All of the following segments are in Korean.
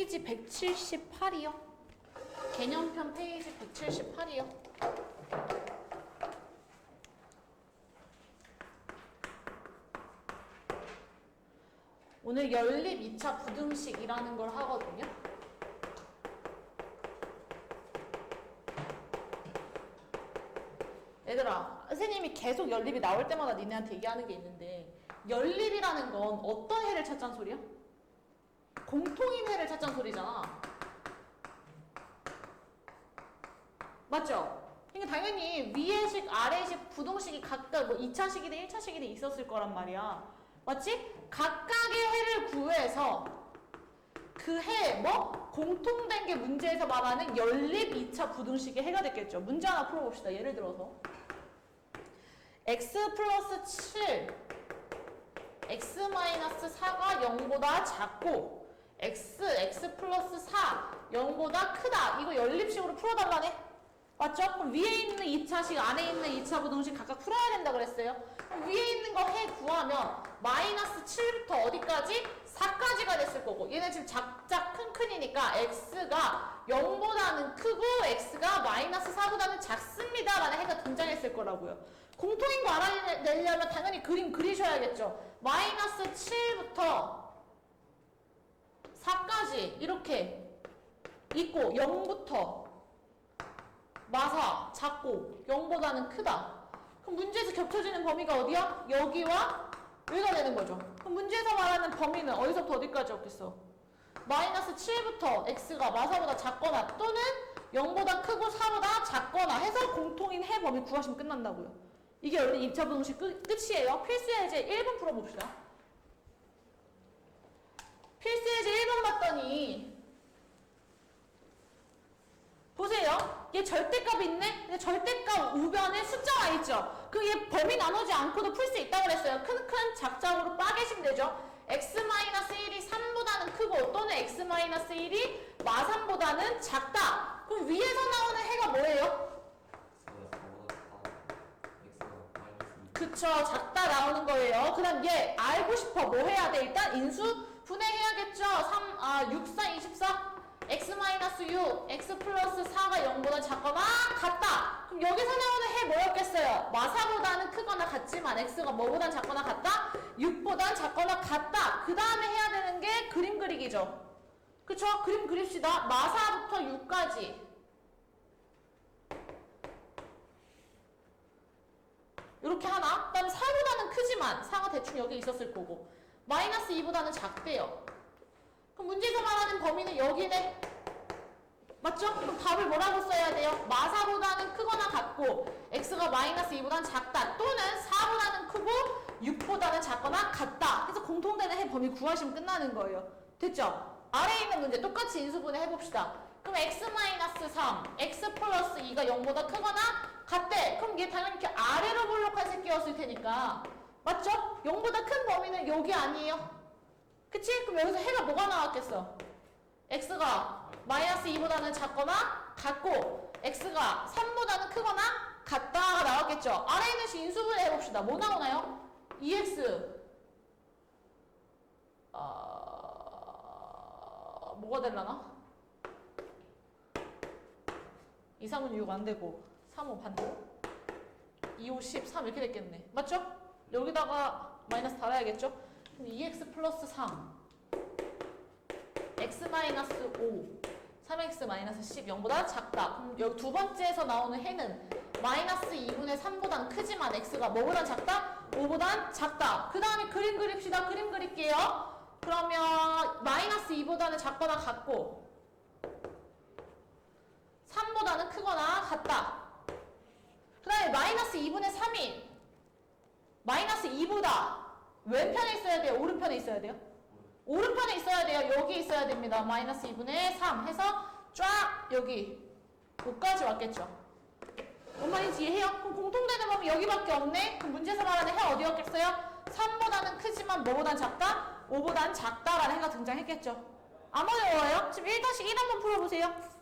페이지 178이요. 개념편 페이지 178이요. 오늘 연립 2차 부등식이라는 걸 하거든요. 얘들아, 선생님이 계속 연립이 나올 때마다 니네한테 얘기하는 게 있는데, 연립이라는 건 어떤 해를 찾자는 소리야? 공통인 해를 찾자는 소리잖아. 맞죠? 그러니까 당연히 위의식, 아래식, 부동식이 각각 뭐 2차식이든 1차식이든 있었을 거란 말이야. 맞지? 각각의 해를 구해서 그 해, 뭐? 공통된 게 문제에서 말하는 연립 2차 부등식의 해가 됐겠죠. 문제 하나 풀어봅시다. 예를 들어서 x 플러스 7 x 마이너스 4가 0보다 작고 x 플러스 4 0보다 크다. 이거 연립식으로 풀어달라네. 맞죠? 그럼 위에 있는 2차식, 안에 있는 2차 부등식 각각 풀어야 된다 그랬어요. 그럼 위에 있는 거 해 구하면 마이너스 7부터 어디까지? 4까지가 됐을 거고, 얘는 지금 작작 큰이니까 x가 0보다는 크고 x가 마이너스 4보다는 작습니다 라는 해가 등장했을 거라고요. 공통인 거 알아내려면 당연히 그림 그리셔야겠죠. 마이너스 7부터 4까지 이렇게 있고 0부터 마사, 작고 0보다는 크다. 그럼 문제에서 겹쳐지는 범위가 어디야? 여기와 여기가 되는 거죠. 그럼 문제에서 말하는 범위는 어디서부터 어디까지 없겠어? 마이너스 7부터 x가 마사보다 작거나 또는 0보다 크고 4보다 작거나 해서 공통인 해 범위 구하시면 끝난다고요. 이게 원래 2차 부등식 끝이에요. 필수 예제 1번 풀어봅시다. 필수 예제 1번 봤더니 보세요. 얘 절대값이 있네? 근데 절대값 우변에 숫자가 있죠? 그럼 얘 범위 나누지 않고도 풀 수 있다고 그랬어요. 큰 작작으로 빠개시면 되죠. x-1이 3보다는 크고 또는 x-1이 마3보다는 작다. 그럼 위에서 나오는 해가 뭐예요? 그쵸. 작다 나오는 거예요. 그 다음 얘 알고 싶어. 뭐 해야 돼? 일단 인수 분해해야겠죠. 6, 4, 24. x-6, x 플러스 4가 0보다 작거나 같다. 그럼 여기서 나오는 해 뭐였겠어요? 마사보다는 크거나 같지만 x가 뭐보단 작거나 같다? 6보단 작거나 같다. 그 다음에 해야 되는 게 그림 그리기죠. 그쵸? 그림 그립시다. 마사부터 6까지. 이렇게 하나. 그 다음에 4보다는 크지만 4가 대충 여기 있었을 거고 마이너스 2보다는 작대요. 그럼 문제에서 말하는 범위는 여기네. 맞죠? 그럼 답을 뭐라고 써야 돼요? 마사보다는 크거나 같고 x가 마이너스 2보다는 작다 또는 4보다는 크고 6보다는 작거나 같다 해서 공통되는 해 범위 구하시면 끝나는 거예요. 됐죠? 아래에 있는 문제 똑같이 인수분해 해봅시다. 그럼 x-3, x 플러스 2가 0보다 크거나 같대. 그럼 얘 당연히 이렇게 아래로 볼록한 새끼였을 테니까 맞죠? 0보다 큰 범위는 여기 아니에요? 그치? 그럼 여기서 해가 뭐가 나왔겠어? x가 마이너스 2보다는 작거나 같고 x가 3보다는 크거나 같다가 나왔겠죠? 아래에 있는 식 인수분해 해봅시다. 뭐 나오나요? 2x 뭐가 되려나? 2, 3은 6 안되고 3, 5 반대로 2, 5, 10, 3 이렇게 됐겠네. 맞죠? 여기다가 마이너스 달아야겠죠? 그럼 2x 플러스 3 x 마이너스 5 3x 마이너스 10 0보다 작다. 그럼 여기 두 번째에서 나오는 해는 마이너스 2분의 3보단 크지만 x가 뭐보단 작다? 5보단 작다. 그 다음에 그림 그립시다. 그림 그릴게요. 그러면 마이너스 2보다는 작거나 같고 3보다는 크거나 같다. 그 다음에 마이너스 2분의 3이 마이너스 2보다 왼편에 있어야 돼요? 오른편에 있어야 돼요? 오른편에 있어야 돼요. 여기 있어야 됩니다. 마이너스 2분의 3 해서 쫙 여기 5까지 왔겠죠. 뭔 말인지 이해해요? 그럼 공통되는 범위 여기밖에 없네? 그럼 문제에서 말하는 해 어디였겠어요? 3보다는 크지만 뭐보단 작다? 5보단 작다라는 해가 등장했겠죠. 안 어려워요? 지금 1-1 한번 풀어보세요.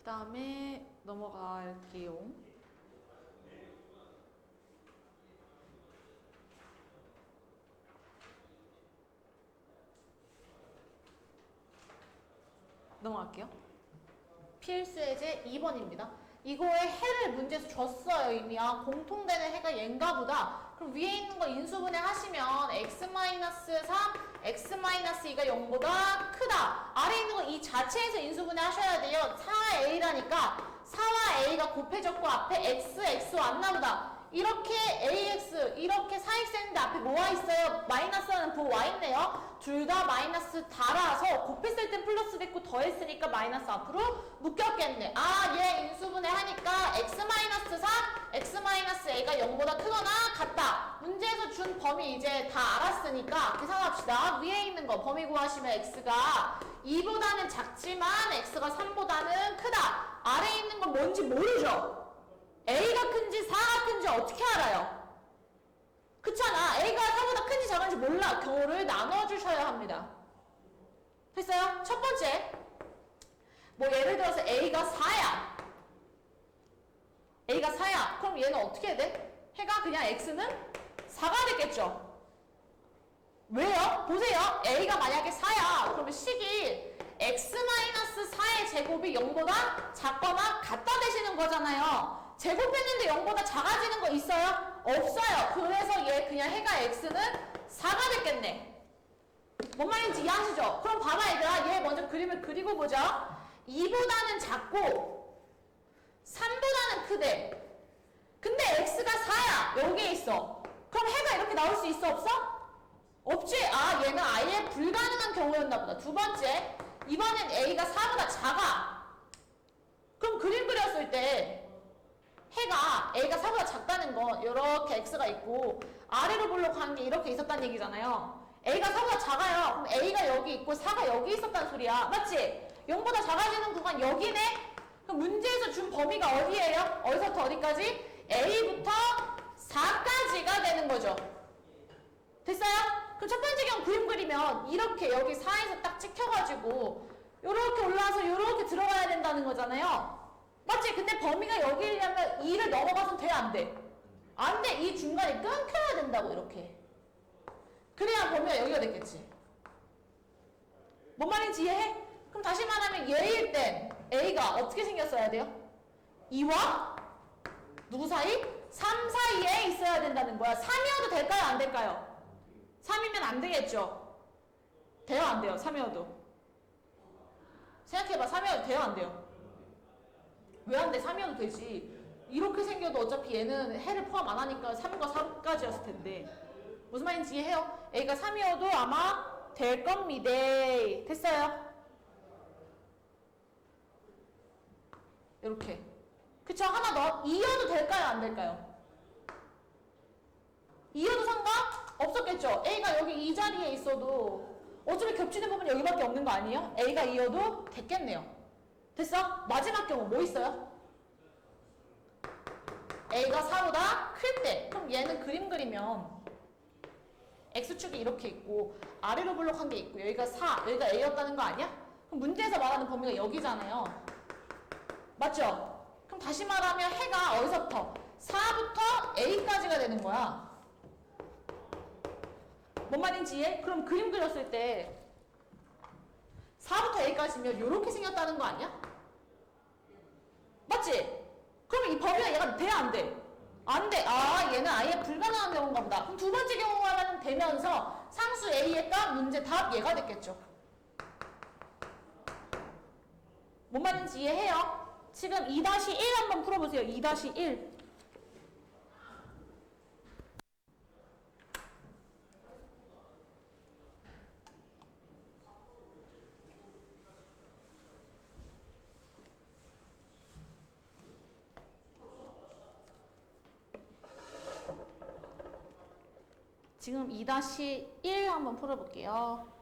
다음에 넘어갈게요. 넘어갈게요. 필수예제 2번입니다. 이거에 해를 문제에서 줬어요. 이미. 아, 공통되는 해가 얘인가 보다. 그럼 위에 있는 거 인수분해 하시면 x-3, x-2가 0보다 크다. 아래 있는 거 이 자체에서 인수분해 하셔야 돼요. 4a라니까 4와 a가 곱해졌고 앞에 x, x 왔나 보다. 이렇게 ax, 이렇게 4x인데 앞에 뭐가 있어요? 마이너스라는 부호 와 있네요. 둘 다 마이너스 달아서 곱했을 땐 플러스 됐고 더했으니까 마이너스 앞으로 묶였겠네. 아, 얘 인수분해 하니까 x-3, x-a가 0보다 크거나 같다. 문제에서 준 범위 이제 다 알았으니까 계산합시다. 위에 있는 거 범위 구하시면 x가 2보다는 작지만 x가 3보다는 크다. 아래에 있는 건 뭔지 모르죠? A가 큰지 4가 큰지 어떻게 알아요? 그렇잖아. A가 4보다 큰지 작은지 몰라. 경우를 나눠주셔야 합니다. 됐어요? 첫 번째. 뭐 예를 들어서 A가 4야. A가 4야. 그럼 얘는 어떻게 해야 돼? 해가 그냥 X는 4가 되겠죠. 왜요? 보세요. A가 만약에 4야. 그러면 식이 X-4의 제곱이 0보다 작거나 같다 되시는 거잖아요. 제곱했는데 0보다 작아지는 거 있어요? 없어요. 그래서 얘 그냥 해가 x는 4가 됐겠네. 뭔 말인지 이해하시죠? 그럼 봐봐 얘들아. 얘 먼저 그림을 그리고 보자. 2보다는 작고 3보다는 크대. 근데 x가 4야. 여기에 있어. 그럼 해가 이렇게 나올 수 있어? 없어? 없지? 아, 얘는 아예 불가능한 경우였나 보다. 두 번째. 이번엔 a가 4보다 작아. 그럼 그림 그렸을 때 해가 A가 4보다 작다는 건 이렇게 X가 있고 아래로 보려고 하는 게 이렇게 있었다는 얘기잖아요. A가 4보다 작아요. 그럼 A가 여기 있고 4가 여기 있었다는 소리야. 맞지? 0보다 작아지는 구간 여기네? 그럼 문제에서 준 범위가 어디예요? 어디서부터 어디까지? A부터 4까지가 되는 거죠. 됐어요? 그럼 첫 번째 경우 그림 그리면 이렇게 여기 4에서 딱 찍혀가지고 이렇게 올라와서 이렇게 들어가야 된다는 거잖아요. 맞지? 근데 범위가 여기려면 2를 넘어가서 돼? 안 돼? 안 돼. 이 중간에 끊겨야 된다고 이렇게. 그래야 범위가 여기가 됐겠지. 뭔 말인지 이해해? 그럼 다시 말하면 얘일 땐 A가 어떻게 생겼어야 돼요? 2와 누구 사이? 3 사이에 있어야 된다는 거야. 3이어도 될까요? 안 될까요? 3이면 안 되겠죠? 돼요? 안 돼요? 3이어도. 생각해봐. 3이어도 돼요? 안 돼요? 왜 안 돼? 3이어도 되지. 이렇게 생겨도 어차피 얘는 해를 포함 안 하니까 3과 4까지였을 텐데. 무슨 말인지 이해해요? A가 3이어도 아마 될 겁니다. 됐어요? 이렇게. 그쵸? 하나 더. 2여도 될까요? 안 될까요? 2여도 상관? 없었겠죠? A가 여기 이 자리에 있어도 어차피 겹치는 부분이 여기밖에 없는 거 아니에요? A가 2여도 됐겠네요. 됐어? 마지막 경우 뭐 있어요? A가 4보다 클 때. 그럼 얘는 그림 그리면 X축이 이렇게 있고 아래로 블록한 게 있고 여기가 4, 여기가 A였다는 거 아니야? 그럼 문제에서 말하는 범위가 여기잖아요. 맞죠? 그럼 다시 말하면 해가 어디서부터? 4부터 A까지가 되는 거야. 뭔 말인지 이해? 그럼 그림 그렸을 때 4부터 A까지면 이렇게 생겼다는 거 아니야? 맞지? 그러면 이 범위가 얘가 돼? 안 돼? 안 돼. 아, 얘는 아예 불가능한 경우인가 보다. 그럼 두 번째 경우가 되면서 상수 A의 값 문제 답 얘가 됐겠죠. 뭔 말인지 이해해요? 지금 2-1 한번 풀어보세요. 2-1. 지금 2-1 한번 풀어볼게요.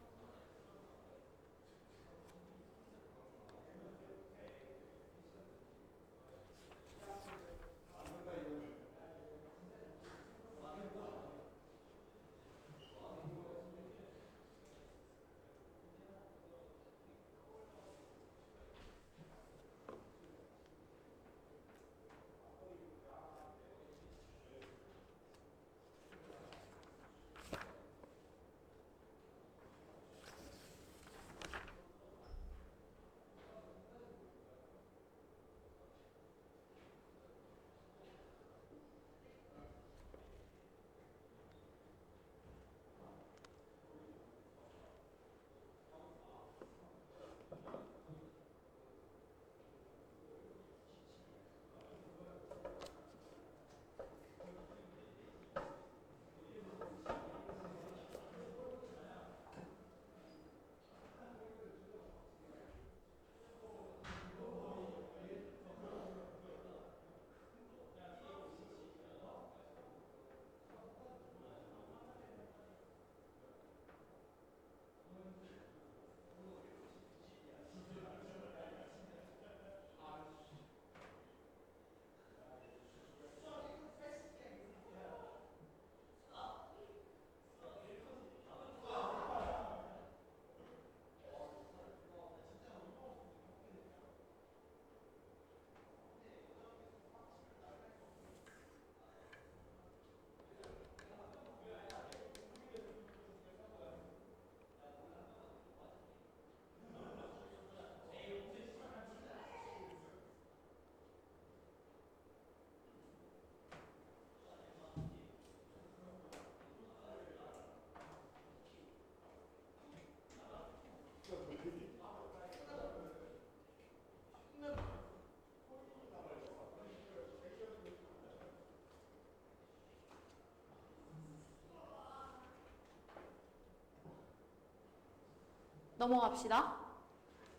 넘어갑시다.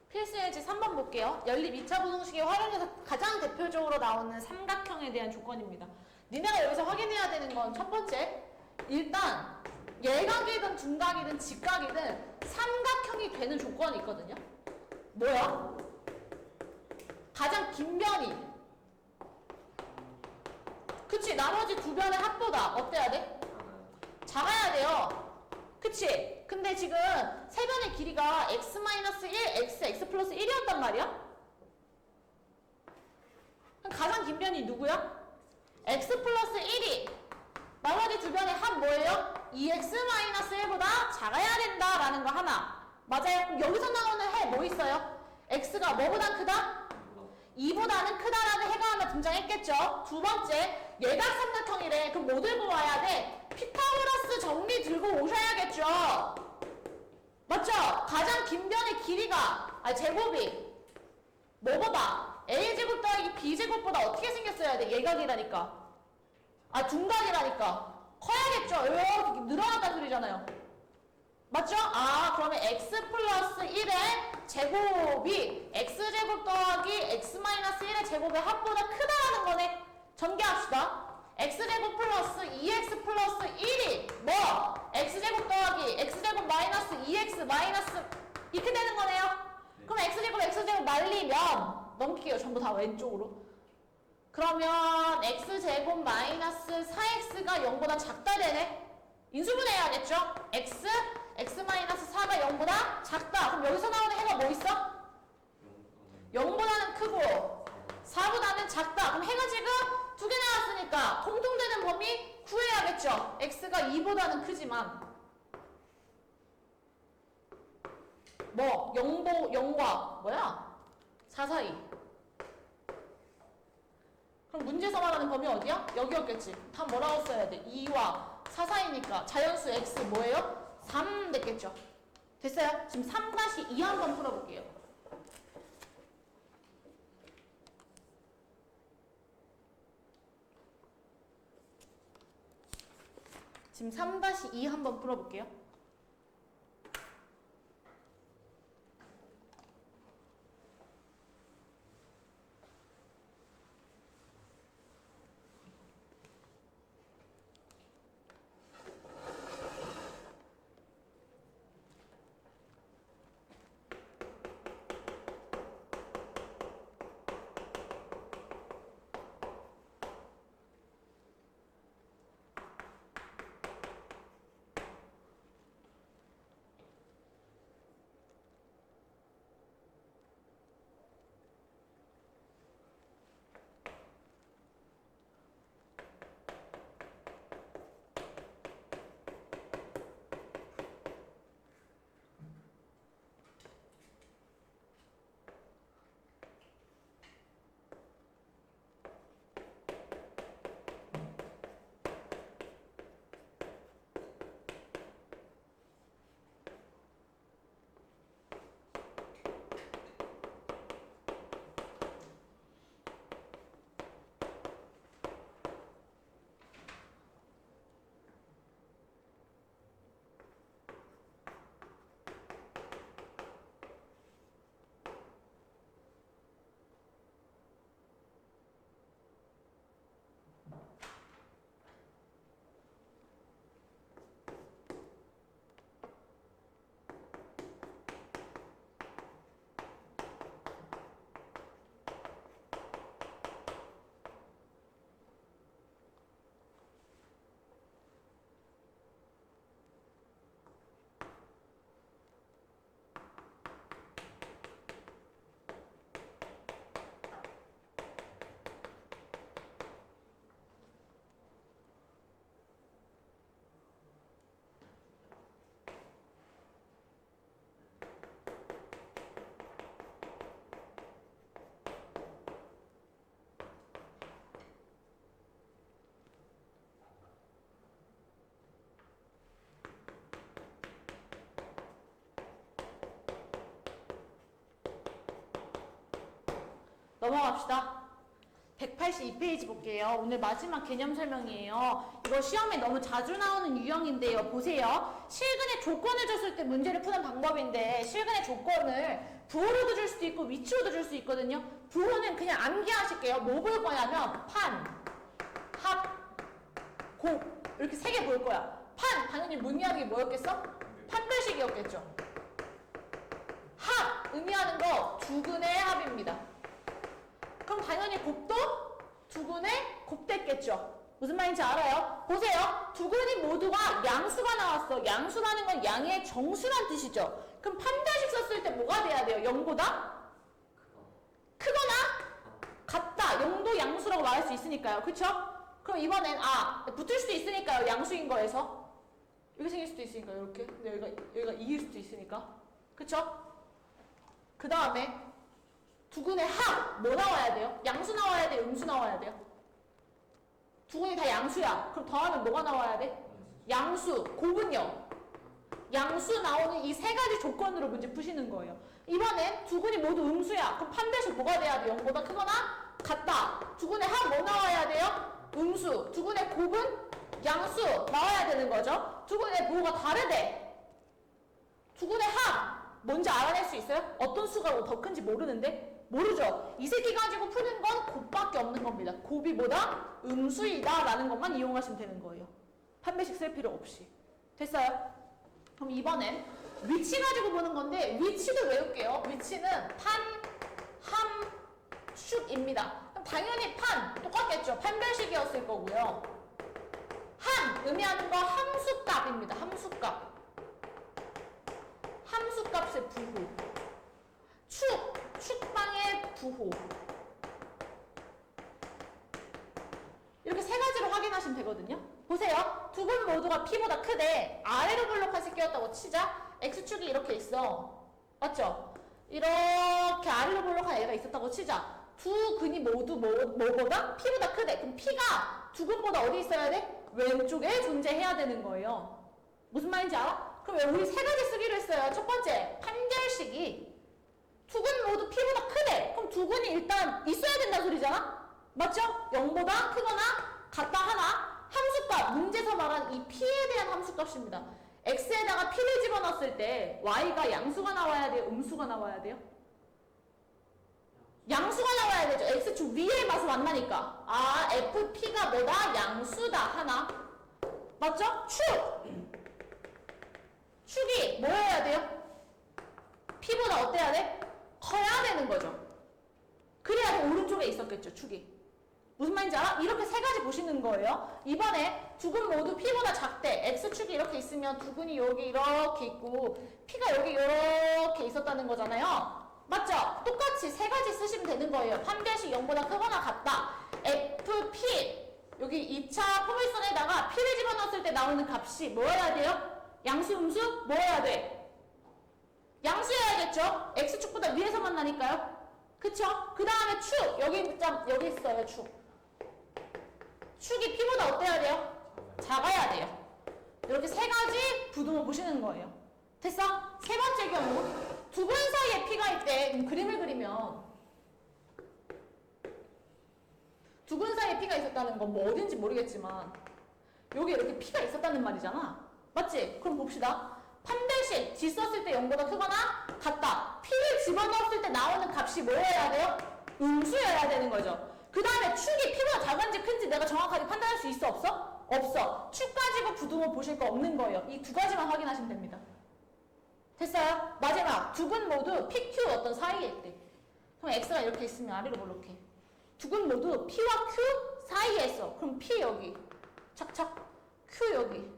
필수 예제 3번 볼게요. 연립 2차 부등식에 활용해서 가장 대표적으로 나오는 삼각형에 대한 조건입니다. 니네가 여기서 확인해야 되는 건 첫 번째, 일단 예각이든 둔각이든 직각이든 삼각형이 되는 조건이 있거든요. 뭐야? 가장 긴 변이. 그치? 나머지 두 변의 합보다 어때야 돼? 작아야 돼요. 그치? 근데 지금 세 변의 길이가 x-1, x 플러스 1이었단 말이야? 그럼 가장 긴 변이 누구야? x 플러스 1이 나머지 두 변의 합 뭐예요? 2x-1보다 작아야 된다라는 거 하나. 맞아요? 그럼 여기서 나오는 해 뭐 있어요? x가 뭐보다 크다? 2보다는 크다라는 해가 하나 등장했겠죠? 두 번째, 예각삼각형이래. 그럼 뭐 들고 와야 돼? 피타고라스 정리 들고 오셔야겠죠? 맞죠? 가장 긴 변의 길이가, 제곱이 뭐보다? a제곱 더하기 b제곱보다 어떻게 생겼어야 돼? 예각이라니까. 둔각이라니까. 커야겠죠? 이렇게 늘어났다는 소리잖아요. 맞죠? 그러면 x 플러스 1의 제곱이 x제곱 더하기 x-1의 제곱의 합보다 크다라는 거네. 전개합시다. x제곱 플러스 2x 플러스 1이 뭐? x제곱 더하기 x제곱 마이너스 2x 마이너스 이렇게 되는 거네요. 그럼 x제곱 말리면 넘길게요. 전부 다 왼쪽으로. 그러면 x제곱 마이너스 4x가 0보다 작다 되네. 인수분해해야겠죠? x-4가 0보다 작다. 그럼 여기서 나오는 해가 뭐 있어? 0보다는 크고 4보다는 작다. 그럼 해가 지금 두 개 나왔으니까 공통되는 범위 구해야겠죠? x가 2보다는 크지만 뭐 0과 뭐야? 4 사이. 그럼 문제에서 말하는 범위 어디야? 여기였겠지. 다 뭐라고 써야 돼? 2와 4 사이니까 자연수 x 뭐예요? 3 됐겠죠? 됐어요? 지금 3-2 한번 풀어볼게요. 지금 3-2 한번 풀어볼게요. 넘어갑시다. 182페이지 볼게요. 오늘 마지막 개념 설명이에요. 이거 시험에 너무 자주 나오는 유형인데요. 보세요. 실근의 조건을 줬을 때 문제를 푸는 방법인데 실근의 조건을 부호로도 줄 수도 있고 위치로도 줄 수 있거든요. 부호는 그냥 암기하실게요. 뭐 볼 거냐면 판, 합, 곱 이렇게 세 개 볼 거야. 판 당연히 문이하기 뭐였겠어? 판별식이었겠죠. 합 의미하는 거 두근의 합입니다. 그럼 당연히 곱도 두근의 곱됐겠죠. 무슨 말인지 알아요? 보세요. 두근이 모두가 양수가 나왔어. 양수라는 건 양의 정수란 뜻이죠. 그럼 판별식 썼을 때 뭐가 돼야 돼요? 0보다 크거나 같다. 0도 양수라고 말할 수 있으니까요. 그쵸? 그럼 이번엔 붙을 수도 있으니까요. 양수인 거에서 이렇게 생길 수도 있으니까요. 이렇게. 근데 여기가 2일 수도 있으니까. 그쵸? 그 다음에 두근의 합 뭐 나와야 돼요? 양수 나와야 돼요? 음수 나와야 돼요? 두근이 다 양수야. 그럼 더하면 뭐가 나와야 돼? 양수. 곱은요? 양수 나오는 이 세 가지 조건으로 문제 푸시는 거예요. 이번엔 두근이 모두 음수야. 그럼 판별식 뭐가 돼야 돼요? 0보다 크거나 같다. 두근의 합 뭐 나와야 돼요? 음수. 두근의 곱은 양수 나와야 되는 거죠. 두근의 부호가 다르대. 두근의 합 뭔지 알아낼 수 있어요? 어떤 수가 더 큰지 모르는데? 모르죠. 이 새끼 가지고 푸는 건 곱밖에 없는 겁니다. 곱이 뭐다? 음수이다 라는 것만 이용하시면 되는 거예요. 판별식 쓸 필요 없이. 됐어요? 그럼 이번엔 위치 가지고 보는 건데 위치도 외울게요. 위치는 판, 함, 축입니다. 그럼 당연히 판 똑같겠죠. 판별식이었을 거고요. 함 의미하는 거 함수값입니다. 함수값. 함수값의 부호. 축방의 부호. 이렇게 세 가지로 확인하시면 되거든요. 보세요. 두 근 모두가 P보다 크대. 아래로 블록한 새끼였다고 치자. X축이 이렇게 있어. 맞죠? 이렇게 아래로 블록한 애가 있었다고 치자. 두 근이 모두 뭐보다? P보다 크대. 그럼 P가 두 근보다 어디 있어야 돼? 왼쪽에 존재해야 되는 거예요. 무슨 말인지 알아? 그럼 왜 우리 세 가지 쓰기로 했어요? 첫 번째, 판별식이 두 근 모두 P보다 크대. 그럼 두 근이 일단 있어야 된다는 소리잖아? 맞죠? 0보다 크거나 같다 하나. 함수값, 문제에서 말한 이 P에 대한 함수값입니다. X에다가 P를 집어넣었을 때 Y가 양수가 나와야 돼요? 음수가 나와야 돼요? 양수가 나와야 되죠. X축 위에 봐서 만나니까. FP가 뭐다? 양수다 하나. 맞죠? 축이 뭐여야 돼요? P보다 어때야 돼? 커야 되는 거죠. 그래야 오른쪽에 있었겠죠, 축이. 무슨 말인지 알아? 이렇게 세 가지 보시는 거예요. 이번에 두 근 모두 P보다 작대. X축이 이렇게 있으면 두 근이 여기 이렇게 있고 P가 여기 이렇게 있었다는 거잖아요. 맞죠? 똑같이 세 가지 쓰시면 되는 거예요. 판별식 0보다 크거나 같다. FP 여기 2차 포물선에다가 P를 집어넣었을 때 나오는 값이 뭐여야 돼요? 양수, 음수? 뭐여야 돼? 양수여야겠죠? X축보다 위에서 만나니까요. 그쵸? 그 다음에 축! 여기 있어요, 축. 축이 P보다 어때야 돼요? 작아야 돼요. 이렇게 세 가지 부등호 보시는 거예요. 됐어? 세 번째 경우 두 근 사이에 P가 있대. 그럼 그림을 그리면 두 근 사이에 P가 있었다는 건 뭐 어딘지 모르겠지만 여기 이렇게 P가 있었다는 말이잖아. 맞지? 그럼 봅시다. 판별식 G 썼을 때 0보다 크거나 같다. P를 집어넣었을 때 나오는 값이 뭐여야 돼요? 음수여야 되는 거죠. 그 다음에 축이 P보다 작은지 큰지 내가 정확하게 판단할 수 있어? 없어? 없어. 축 가지고 부등호 보실 거 없는 거예요. 이 두 가지만 확인하시면 됩니다. 됐어요? 마지막 두 근 모두 PQ 어떤 사이에 있대. 그럼 X가 이렇게 있으면 아래로 볼록해. 두 근 모두 P와 Q 사이에 있어. 그럼 P 여기 착착, Q 여기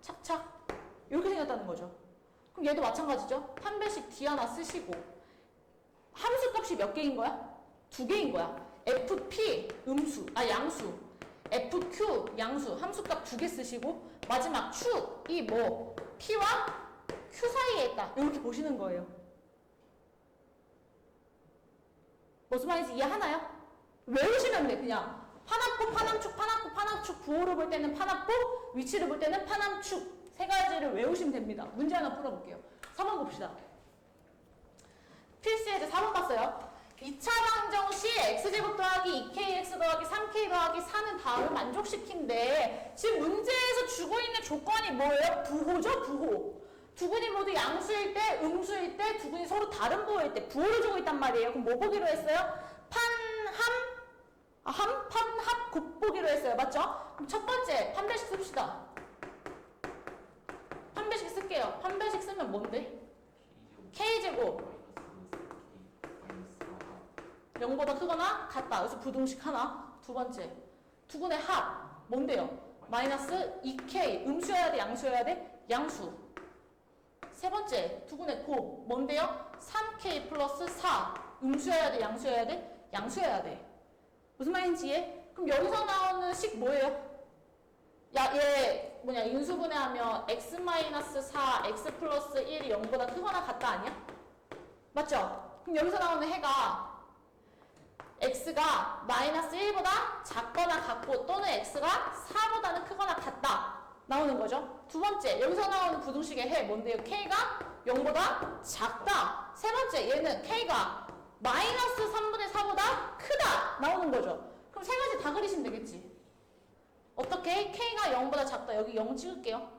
착착 이렇게 생겼다는 거죠. 그럼 얘도 마찬가지죠. 판별식 D 하나 쓰시고 함수값이 몇 개인 거야? 두 개인 거야. FP 양수 FQ 양수 함수값 두 개 쓰시고 마지막 축이 뭐 P와 Q 사이에 있다. 이렇게 보시는 거예요. 무슨 말인지 이해하나요? 외우시면 돼. 그냥 판합곱, 판함축, 판합곱, 판함축 부호를 볼 때는 판합곱, 위치를 볼 때는 판함축 세 가지를 외우시면 됩니다. 문제 하나 풀어볼게요. 4번 봅시다. 필수예제 4번 봤어요. 2차 방정 시 x제곱 더하기 2kx 더하기 3k 더하기 4는 답을 만족시킨대. 지금 문제에서 주고 있는 조건이 뭐예요? 부호죠, 부호. 두 분이 모두 양수일 때, 음수일 때, 두 분이 서로 다른 부호일 때 부호를 주고 있단 말이에요. 그럼 뭐 보기로 했어요? 판합, 곱 보기로 했어요. 맞죠? 그럼 첫 번째, 판별식 씁시다. 판별식 쓸게요. 판별식 쓰면 뭔데? k제곱 0보다 크거나 같다. 여기서 부등식 하나. 두 번째, 두근의 합 뭔데요? 마이너스 2k. 음수여야 돼, 양수여야 돼? 양수. 세 번째, 두근의 곱 뭔데요? 3k 플러스 4. 음수여야 돼, 양수여야 돼? 양수여야 돼. 무슨 말인지 이해? 그럼 여기서 나오는 식 뭐예요? 야, 얘 뭐냐, 인수분해하면 x-4, x 플러스 1이 0보다 크거나 같다 아니야? 맞죠? 그럼 여기서 나오는 해가 x가 마이너스 1보다 작거나 같고 또는 x가 4보다는 크거나 같다 나오는 거죠. 두 번째, 여기서 나오는 부등식의 해 뭔데요? k가 0보다 작다. 세 번째, 얘는 k가 마이너스 3분의 4보다 크다 나오는 거죠. 그럼 세 가지 다 그리시면 되겠지. 어떻게? k가 0보다 작다. 여기 0 찍을게요.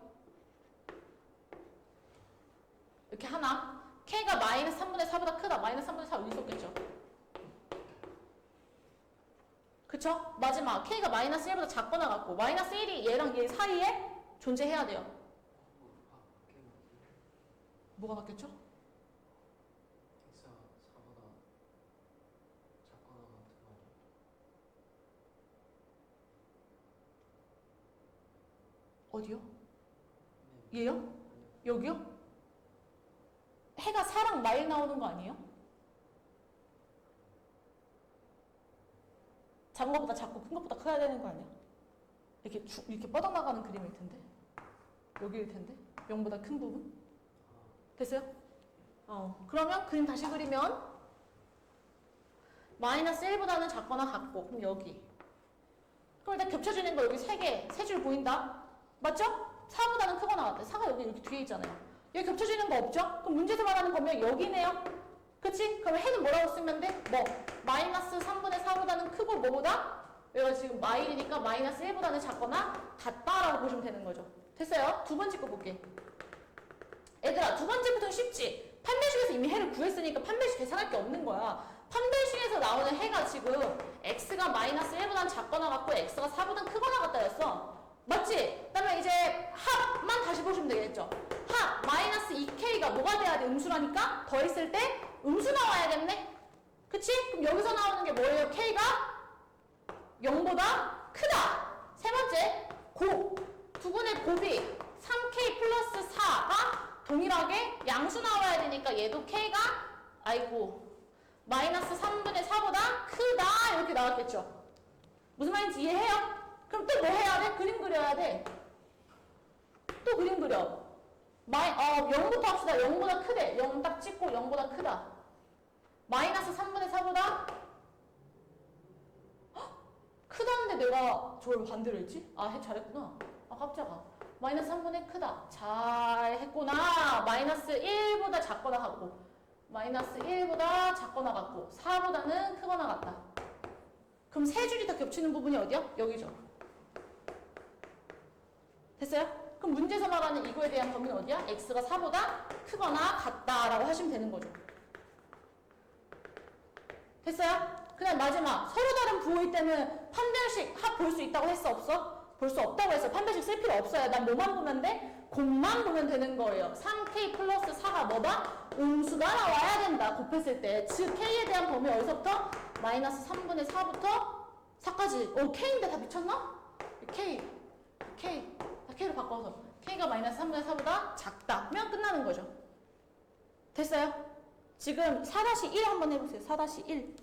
이렇게 하나. k가 마이너스 3분의 4보다 크다. 마이너스 3분의 4 여기 있었겠죠. 그쵸? 마지막 k가 마이너스 1보다 작거나 같고 마이너스 1이 얘랑 얘 사이에 존재해야 돼요. 뭐가 바뀌었죠? x가 4보다 작거나 같은 거 어디요? 네. 얘요? 여기요? 해가 4랑 마일 나오는 거 아니에요? 작은 것보다 작고 큰 것보다 커야 되는 거 아니야? 이렇게 뻗어나가는 그림일 텐데. 여기일 텐데. 0보다 큰 부분. 됐어요? 그러면 그림 다시 그리면 마이너스 1보다는 작거나 같고 그럼 여기. 그럼 일단 겹쳐지는 거 여기 세 줄 보인다? 맞죠? 4보다는 크거나 같다. 4가 여기 이렇게 뒤에 있잖아요. 여기 겹쳐지는 거 없죠? 그럼 문제에서 말하는 거면 여기네요. 그치? 그럼 해는 뭐라고 쓰면 돼? 뭐? 마이너스 3분의 4보다는 크고 뭐보다? 여기가 지금 마일이니까 마이너스 1보다는 작거나 같다라고 보시면 되는 거죠. 됐어요? 두 번째 거 볼게. 얘들아, 두 번째부터는 쉽지? 판별식에서 이미 해를 구했으니까 판별식 계산할 게 없는 거야. 판별식에서 나오는 해가 지금 x가 마이너스 1보다는 작거나 같고 x가 4보다는 크거나 같다였어. 맞지? 그다음에 이제 합만 다시 보시면 되겠죠. 합 마이너스 2k가 뭐가 돼야 돼? 음수라니까 더했을 때 음수 나와야겠네. 그치? 그럼 여기서 나오는 게 뭐예요? k가 0보다 크다. 세 번째 곱 두근의 곱이 3k 플러스 4가 동일하게 양수 나와야 되니까 얘도 k가 마이너스 3분의 4보다 크다 이렇게 나왔겠죠. 무슨 말인지 이해해요? 그럼 또 뭐 해야 돼? 그림 그려야 돼. 또 그림 그려. 0부터 합시다. 0보다 크대. 0 딱 찍고 0보다 크다. 마이너스 3분의 4보다 크다는데 내가 저걸 반대로 했지? 잘했구나. 깜짝아. 마이너스 3분의 크다. 잘했구나. 마이너스 1보다 작거나 같고 마이너스 1보다 작거나 같고 4보다는 크거나 같다. 그럼 세 줄이 다 겹치는 부분이 어디야? 여기죠. 됐어요? 그럼 문제에서 말하는 이거에 대한 범위는 어디야? x가 4보다 크거나 같다라고 하시면 되는 거죠. 됐어요? 그다음 마지막 서로 다른 부호일 때는 판별식 합 볼 수 있다고 했어? 없어? 볼 수 없다고 했어. 판별식 쓸 필요 없어요. 난 뭐만 보면 돼? 곱만 보면 되는 거예요. 3k 플러스 4가 뭐다? 음수가 나와야 된다. 곱했을 때. 즉 k에 대한 범위 어디서부터? 마이너스 3분의 4부터 4까지. k인데 다 미쳤나? K로 바꿔서 K가 마이너스 3분의 4보다 작다 면 끝나는 거죠. 됐어요? 지금 4-1 한번 해보세요. 4-1.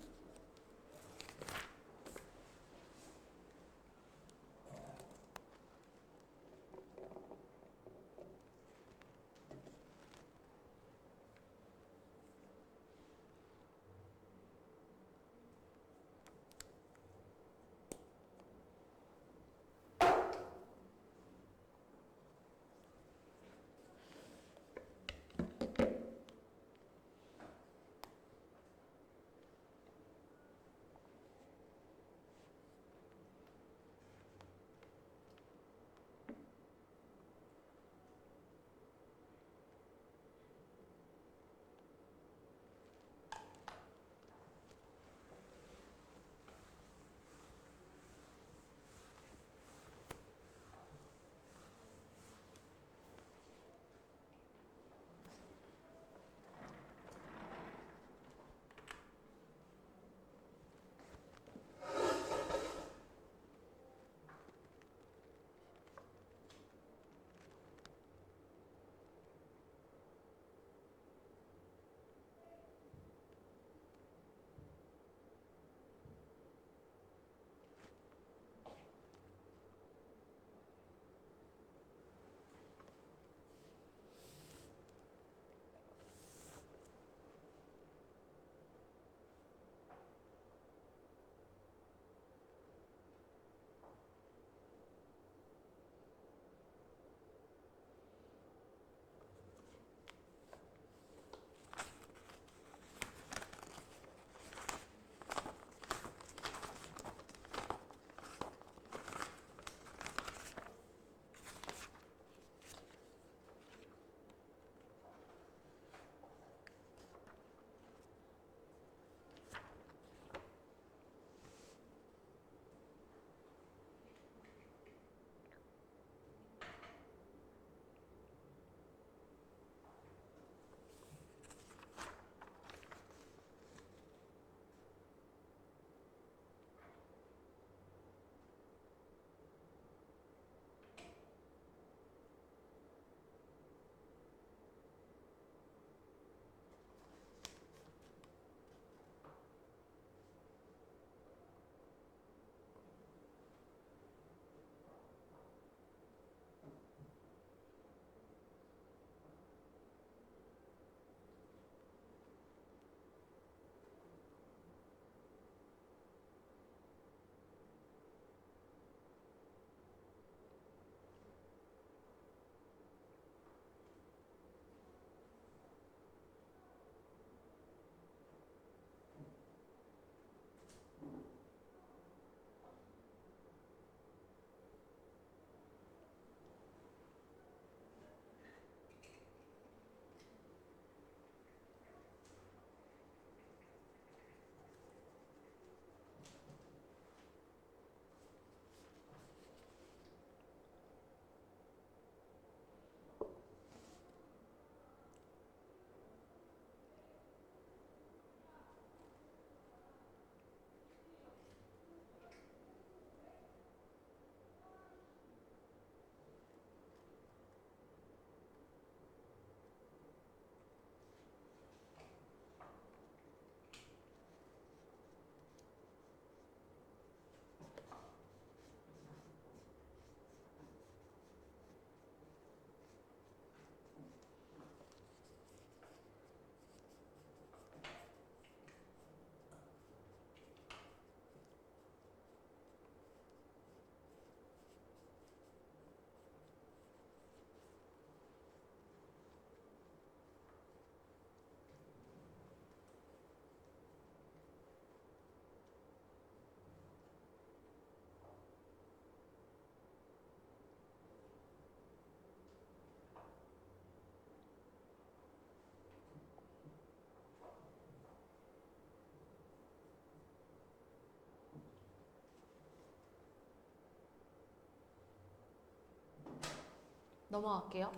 넘어갈게요.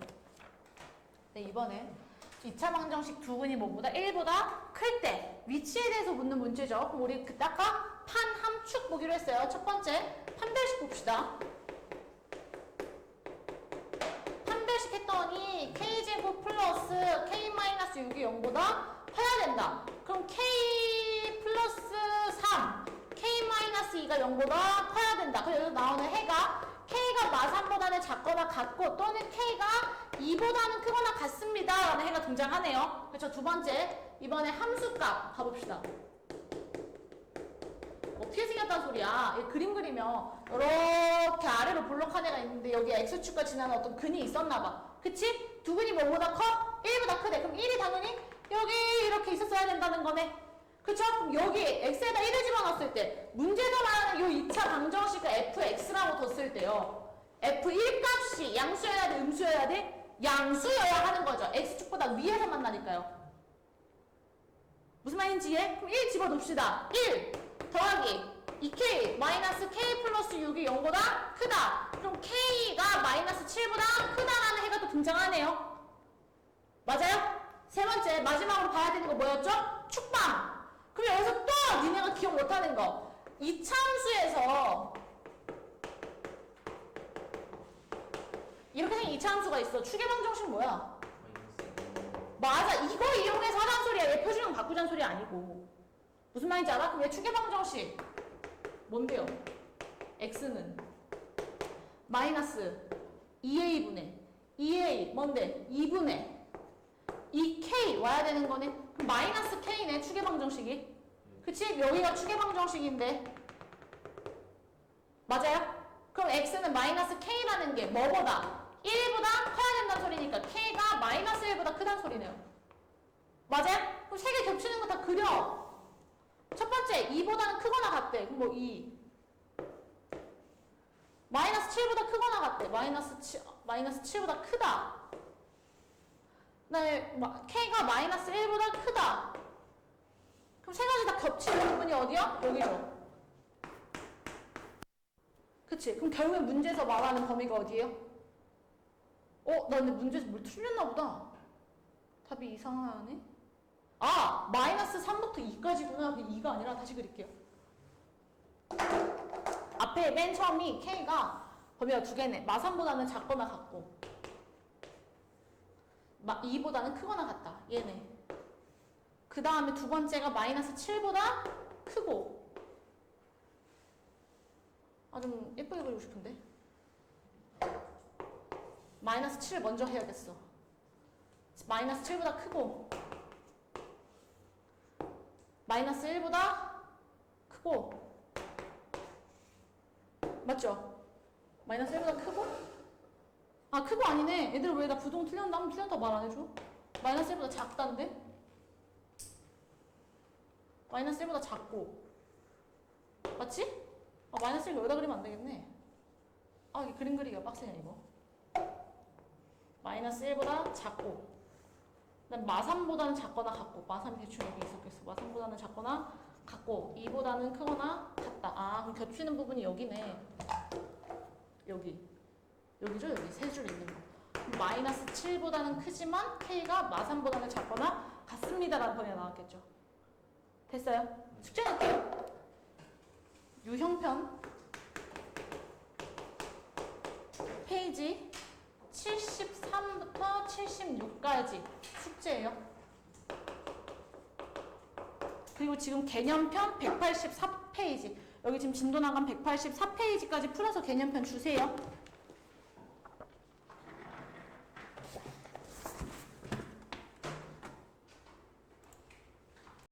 네, 이번에 2차 방정식 두근이 뭐보다 1보다 클 때 위치에 대해서 묻는 문제죠. 그럼 우리 그때 아까 판 함축 보기로 했어요. 첫 번째 판별식 봅시다. 판별식 했더니 k제곱 플러스 k-6이 0보다 커야 된다. 그럼 k 플러스 3, k-2가 0보다 커야 된다. 그래서 여기서 나오는 해가 k가 마3보다는 작거나 같고 또는 k가 2보다는 크거나 같습니다. 라는 해가 등장하네요. 그렇죠. 두 번째, 이번에 함수값 가봅시다. 어떻게 생겼다는 소리야? 이 그림 그리면 이렇게 아래로 볼록한 애가 있는데 여기에 x축과 지나는 어떤 근이 있었나 봐. 그치? 두 근이 뭐보다 커? 1보다 크대. 그럼 1이 당연히 여기 이렇게 있었어야 된다는 거네. 그쵸? 그럼 여기 x에다 1을 집어넣었을 때 문제에서 말하는 요 2차 방정식을 fx라고 뒀을 때요. f1 값이 양수여야 돼? 음수여야 돼? 양수여야 하는 거죠. x축보다 위에서 만나니까요. 무슨 말인지 이해? 그럼 1 집어넣읍시다. 1 더하기 2k 마이너스 k 플러스 6이 0보다 크다. 그럼 k가 마이너스 7보다 크다라는 해가 또 등장하네요. 맞아요? 세 번째 마지막으로 봐야 되는 거 뭐였죠? 축방. 그럼 여기서 또 니네가 기억 못하는 거. 이차함수에서 이렇게 생긴 이차함수가 있어. 추계방정식 뭐야? 맞아. 이거 이용해서 하란 소리야. 얘 표준형 바꾸자는 소리 아니고. 무슨 말인지 알아? 그럼 얘 추계방정식 뭔데요? x는 마이너스 2a분의 2a 뭔데? 2분의 2k 와야 되는 거네. 그럼 마이너스 k네 추계방정식이. 그치? 여기가 추계방정식인데 맞아요? 그럼 x는 마이너스 k라는 게 뭐보다? 1보다 커야 된다는 소리니까 k가 마이너스 1보다 크다는 소리네요. 맞아요? 그럼 세 개 겹치는 거 다 그려. 첫 번째 2보다는 크거나 같대. 그럼 뭐 2 마이너스 7보다 크거나 같대. 마이너스 7보다 크다. 그다음에 k가 마이너스 1보다 크다. 그럼 세 가지 다 겹치는 부분이 어디야? 여기죠. 그치? 그럼 결국엔 문제에서 말하는 범위가 어디예요? 나 근데 문제에서 뭘 틀렸나 보다. 답이 이상하네? 아! 마이너스 3부터 2까지구나. 그 2가 아니라 다시 그릴게요. 앞에 맨 처음이 k가 범위가 두 개네. 마3보다는 작거나 같고 2보다는 크거나 같다. 얘네. 그 다음에 두 번째가 마이너스 7보다 크고 좀 예쁘게 그리고 싶은데 마이너스 7 먼저 해야겠어. 마이너스 7보다 크고 마이너스 1보다 크고 맞죠? 마이너스 1보다 크고 크고 아니네. 얘들 왜 나 부동 틀렸나? 하면 틀렸다 말 안 해줘? 마이너스 1보다 작다는데? 마이너스 1보다 작고 맞지? 마이너스 1 여기다 그리면 안 되겠네. 이게 그림 그리기가 빡세냐 이거. 마이너스 1보다 작고 그다음 마3보다는 작거나 같고 마3이 대충 여기 있었겠어. 마3보다는 작거나 같고 2보다는 크거나 같다. 그럼 겹치는 부분이 여기네. 여기죠? 여기 세 줄 있는 거. 마이너스 7보다는 크지만 k가 마3보다는 작거나 같습니다라는 범위가 나왔겠죠. 됐어요? 숙제 낼게요. 유형편 페이지 73부터 76까지 숙제예요. 그리고 지금 개념편 184페이지 여기 지금 진도 나간 184페이지까지 풀어서 개념편 주세요.